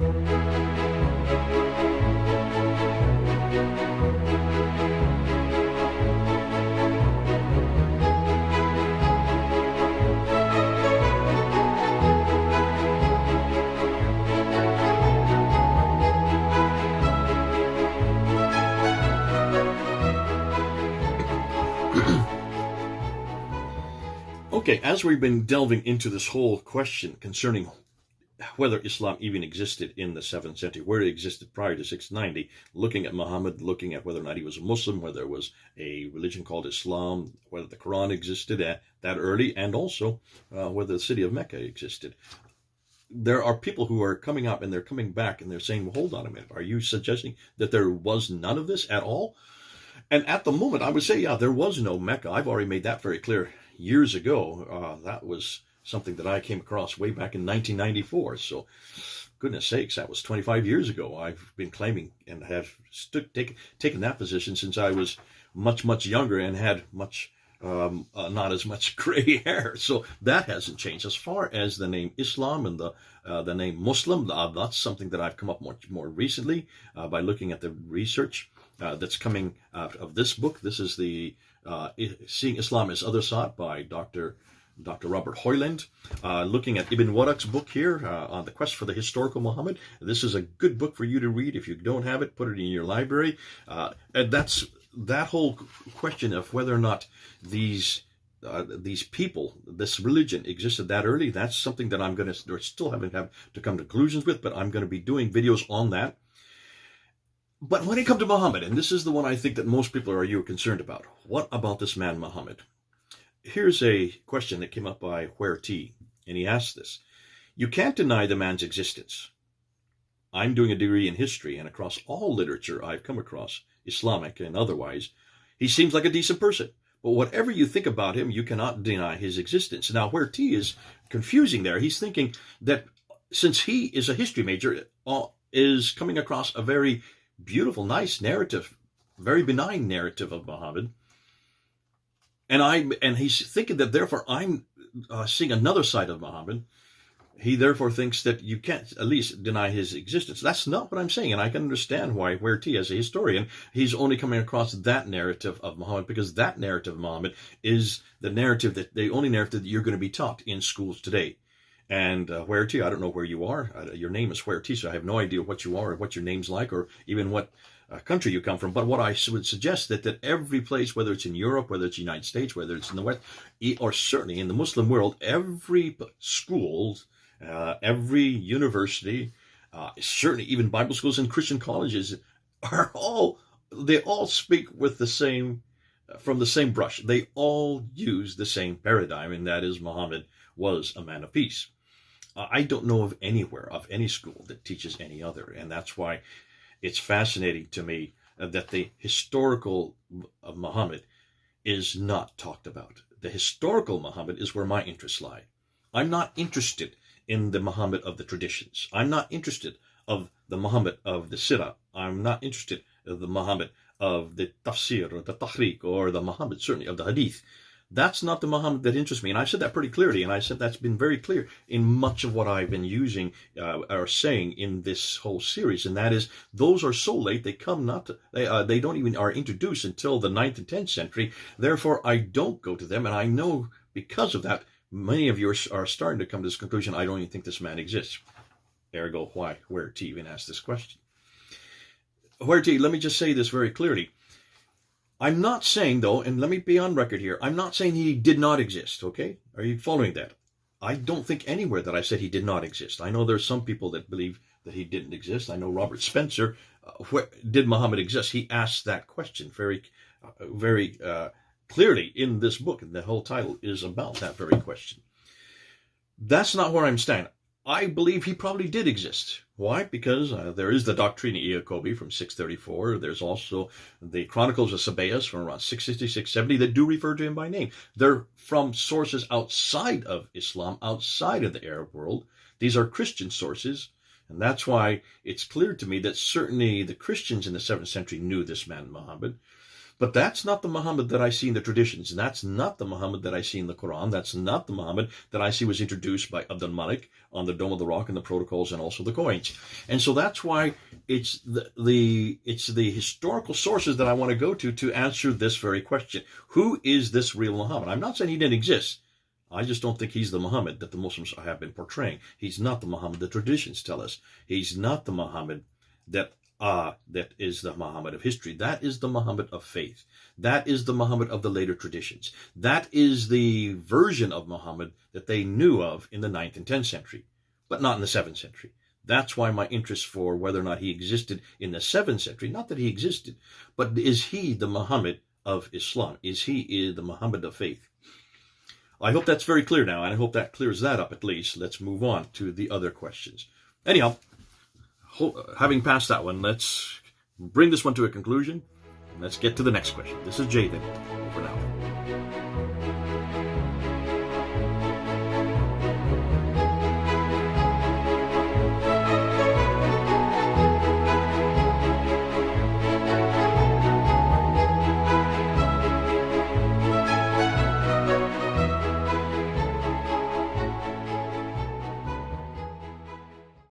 Okay, as we've been delving into this whole question concerning whether Islam even existed in the 7th century, where it existed prior to 690, looking at Muhammad, looking at whether or not he was a Muslim, whether there was a religion called Islam, whether the Quran existed at that early, and also whether the city of Mecca existed. There are people who are coming up and they're coming back and they're saying, well, hold on a minute, are you suggesting that there was none of this at all? And at the moment, I would say, yeah, there was no Mecca. I've already made that very clear years ago. That was something that I came across way back in 1994. So, goodness sakes, that was 25 years ago. I've been claiming and have taken that position since I was much, much younger and had much, not as much gray hair. So that hasn't changed. As far as the name Islam and the name Muslim, that's something that I've come up much more recently by looking at the research that's coming out of this book. This is the Seeing Islam as Other Side by Dr. Robert Hoyland, looking at Ibn Warraq's book here on the quest for the historical Muhammad. This is a good book for you to read. If you don't have it, put it in your library. And that's that whole question of whether or not these people, this religion existed that early. That's something that I'm going to still haven't have to come to conclusions with, but I'm going to be doing videos on that. But when it comes to Muhammad, and this is the one I think that most people are concerned about, what about this man Muhammad? Here's a question that came up by Where T, and he asked this. You can't deny the man's existence. I'm doing a degree in history, and across all literature I've come across, Islamic and otherwise, he seems like a decent person. But whatever you think about him, you cannot deny his existence. Now, Where T is confusing there. He's thinking that since he is a history major, is coming across a very beautiful, nice narrative, very benign narrative of Muhammad. And he's thinking that therefore I'm seeing another side of Muhammad. He therefore thinks that you can't at least deny his existence. That's not what I'm saying, and I can understand why Where T, as a historian, he's only coming across that narrative of Muhammad, because that narrative of Muhammad is the only narrative that you're going to be taught in schools today. And Where T, I don't know where you are. Your name is Where T, so I have no idea what you are or what your name's like or even what country you come from. But what I would suggest that every place, whether it's in Europe, whether it's the United States, whether it's in the West, or certainly in the Muslim world, every school, every university, certainly even Bible schools and Christian colleges they all speak with from the same brush. They all use the same paradigm, and that is Muhammad was a man of peace. I don't know of any school that teaches any other, and that's why it's fascinating to me that the historical Muhammad is not talked about. The historical Muhammad is where my interests lie. I'm not interested in the Muhammad of the traditions. I'm not interested of the Muhammad of the Sirah. I'm not interested in the Muhammad of the Tafsir or the Tahriq or the Muhammad, certainly, of the Hadith. That's not the Muhammad that interests me. And I've said that pretty clearly, and I said that's been very clear in much of what I've been using or saying in this whole series, and that is those are so late, they don't even are introduced until the 9th and 10th century. Therefore, I don't go to them, and I know because of that, many of you are starting to come to this conclusion, I don't even think this man exists. Ergo, why Where T even asked this question? Where T, let me just say this very clearly. I'm not saying, though, and let me be on record here, I'm not saying he did not exist, okay? Are you following that? I don't think anywhere that I said he did not exist. I know there's some people that believe that he didn't exist. I know Robert Spencer, did Muhammad exist? He asked that question very clearly in this book, and the whole title is about that very question. That's not where I'm standing. I believe he probably did exist. Why? Because there is the Doctrina Iacobi from 634. There's also the Chronicles of Sabaeus from around 666, 70 that do refer to him by name. They're from sources outside of Islam, outside of the Arab world. These are Christian sources, and that's why it's clear to me that certainly the Christians in the 7th century knew this man Muhammad. But that's not the Muhammad that I see in the traditions. And that's not the Muhammad that I see in the Quran. That's not the Muhammad that I see was introduced by Abdul Malik on the Dome of the Rock and the protocols and also the coins. And so that's why it's the historical sources that I want to go to answer this very question. Who is this real Muhammad? I'm not saying he didn't exist. I just don't think he's the Muhammad that the Muslims have been portraying. He's not the Muhammad the traditions tell us. He's not the Muhammad that is the Muhammad of history. That is the Muhammad of faith. That is the Muhammad of the later traditions. That is the version of Muhammad that they knew of in the 9th and 10th century, but not in the 7th century. That's why my interest for whether or not he existed in the 7th century, not that he existed, but is he the Muhammad of Islam? Is he the Muhammad of faith? I hope that's very clear now, and I hope that clears that up at least. Let's move on to the other questions. Anyhow, having passed that one, let's bring this one to a conclusion. And let's get to the next question. This is Jay then, for now.